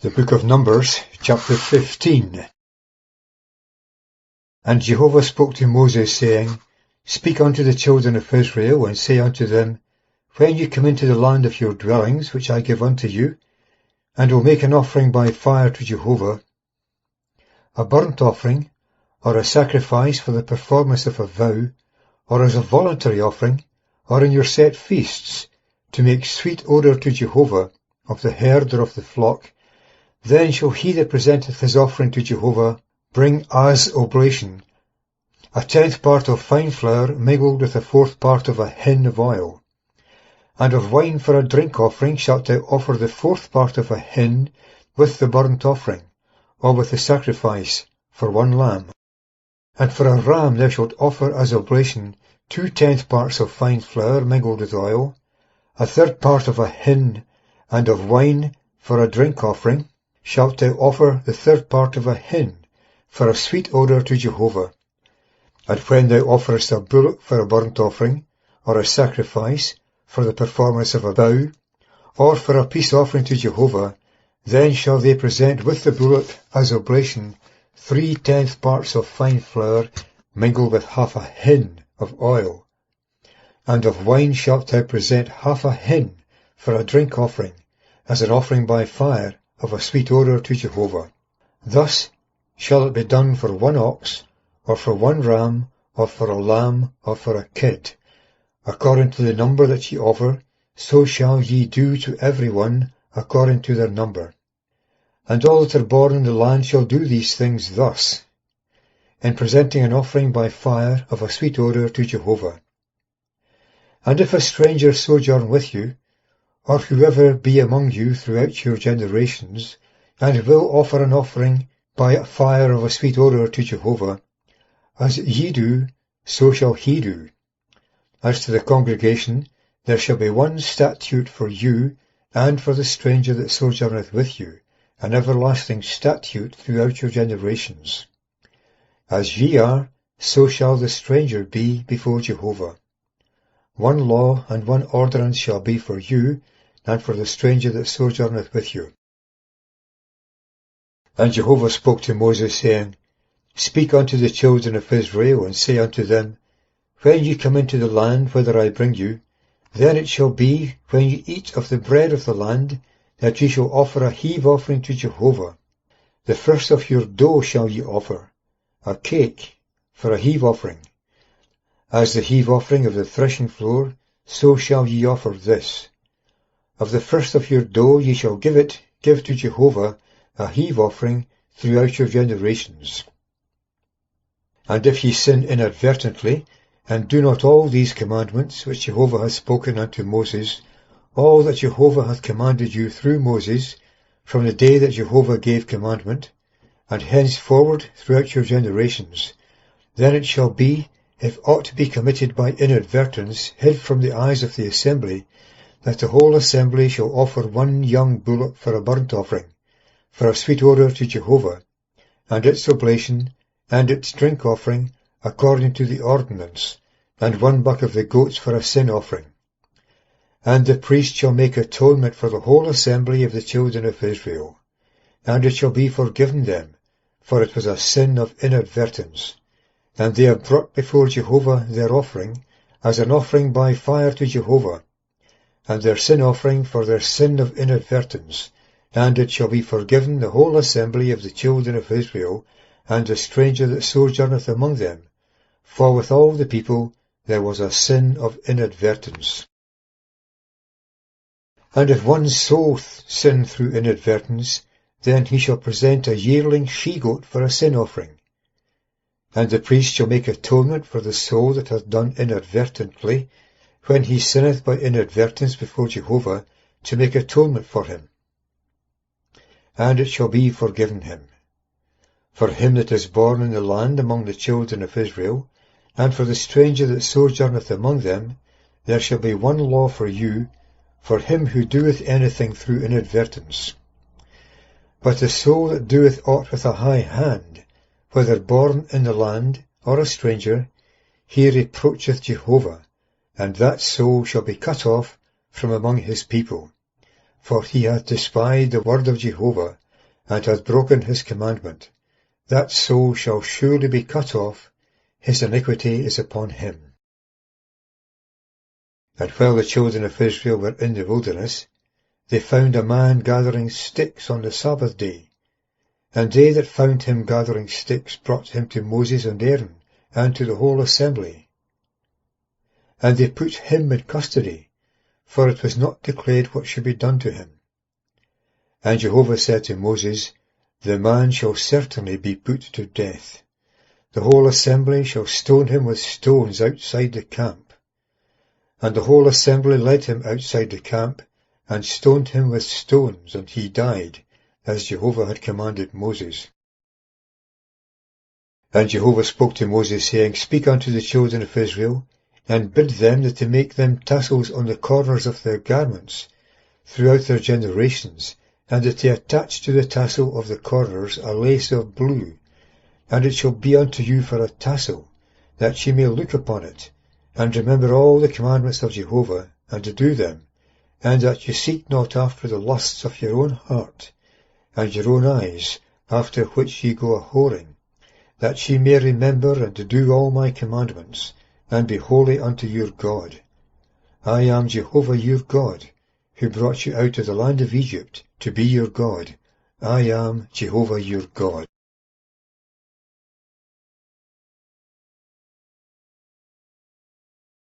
The Book of Numbers, chapter 15. And Jehovah spoke to Moses, saying, Speak unto the children of Israel, and say unto them, When you come into the land of your dwellings, which I give unto you, and will make an offering by fire to Jehovah, a burnt offering, or a sacrifice for the performance of a vow, or as a voluntary offering, or in your set feasts, to make sweet odour to Jehovah, of the herd or of the flock, then shall he that presenteth his offering to Jehovah bring as oblation a 10th part of fine flour mingled with a 4th part of a hin of oil. And of wine for a drink offering shalt thou offer the 4th part of a hin with the burnt offering, or with the sacrifice, for 1 lamb. And for a ram thou shalt offer as oblation 2 10th parts of fine flour mingled with oil, a 3rd part of a hin, and of wine for a drink offering shalt thou offer the 3rd part of a hin, for a sweet odour to Jehovah. And when thou offerest a bullock for a burnt offering, or a sacrifice for the performance of a vow, or for a peace offering to Jehovah, then shall they present with the bullock as oblation 3 10th parts of fine flour mingled with half a hin of oil. And of wine shalt thou present half a hin for a drink offering, as an offering by fire of a sweet odour to Jehovah. Thus shall it be done for 1 ox, or for 1 ram, or for a lamb, or for a kid. According to the number that ye offer, so shall ye do to every one according to their number. And all that are born in the land shall do these things thus, in presenting an offering by fire of a sweet odour to Jehovah. And if a stranger sojourn with you, or whoever be among you throughout your generations, and will offer an offering by fire of a sweet odour to Jehovah, as ye do, so shall he do. As to the congregation, there shall be 1 statute for you, and for the stranger that sojourneth with you, an everlasting statute throughout your generations. As ye are, so shall the stranger be before Jehovah. 1 law and 1 ordinance shall be for you, and for the stranger that sojourneth with you. And Jehovah spoke to Moses, saying, Speak unto the children of Israel, and say unto them, When ye come into the land whither I bring you, then it shall be, when ye eat of the bread of the land, that ye shall offer a heave offering to Jehovah. The first of your dough shall ye offer, a cake, for a heave offering. As the heave offering of the threshing floor, so shall ye offer this. Of the first of your dough ye shall give to Jehovah a heave offering throughout your generations. And if ye sin inadvertently, and do not all these commandments which Jehovah hath spoken unto Moses, all that Jehovah hath commanded you through Moses, from the day that Jehovah gave commandment, and henceforward throughout your generations, then it shall be, if aught be committed by inadvertence, hid from the eyes of the assembly, that the whole assembly shall offer 1 young bullock for a burnt offering, for a sweet odour to Jehovah, and its oblation, and its drink offering, according to the ordinance, and 1 buck of the goats for a sin offering. And the priest shall make atonement for the whole assembly of the children of Israel, and it shall be forgiven them, for it was a sin of inadvertence. And they have brought before Jehovah their offering, as an offering by fire to Jehovah, and their sin offering for their sin of inadvertence, and it shall be forgiven the whole assembly of the children of Israel, and the stranger that sojourneth among them, for with all the people there was a sin of inadvertence. And if one's soul sin through inadvertence, then he shall present a yearling she-goat for a sin offering. And the priest shall make atonement for the soul that hath done inadvertently, when he sinneth by inadvertence before Jehovah, to make atonement for him. And it shall be forgiven him. For him that is born in the land among the children of Israel, and for the stranger that sojourneth among them, there shall be 1 law for you, for him who doeth anything through inadvertence. But the soul that doeth aught with a high hand, whether born in the land or a stranger, he reproacheth Jehovah, and that soul shall be cut off from among his people. For he hath despised the word of Jehovah, and hath broken his commandment, that soul shall surely be cut off, his iniquity is upon him. And while the children of Israel were in the wilderness, they found a man gathering sticks on the Sabbath day. And they that found him gathering sticks brought him to Moses and Aaron, and to the whole assembly. And they put him in custody, for it was not declared what should be done to him. And Jehovah said to Moses, The man shall certainly be put to death. The whole assembly shall stone him with stones outside the camp. And the whole assembly led him outside the camp, and stoned him with stones, and he died, as Jehovah had commanded Moses. And Jehovah spoke to Moses, saying, Speak unto the children of Israel, and bid them that they make them tassels on the corners of their garments, throughout their generations, and that they attach to the tassel of the corners a lace of blue, and it shall be unto you for a tassel, that ye may look upon it, and remember all the commandments of Jehovah, and to do them, and that ye seek not after the lusts of your own heart, and your own eyes, after which ye go a-whoring, that ye may remember and to do all my commandments, and be holy unto your God. I am Jehovah your God, who brought you out of the land of Egypt, to be your God. I am Jehovah your God.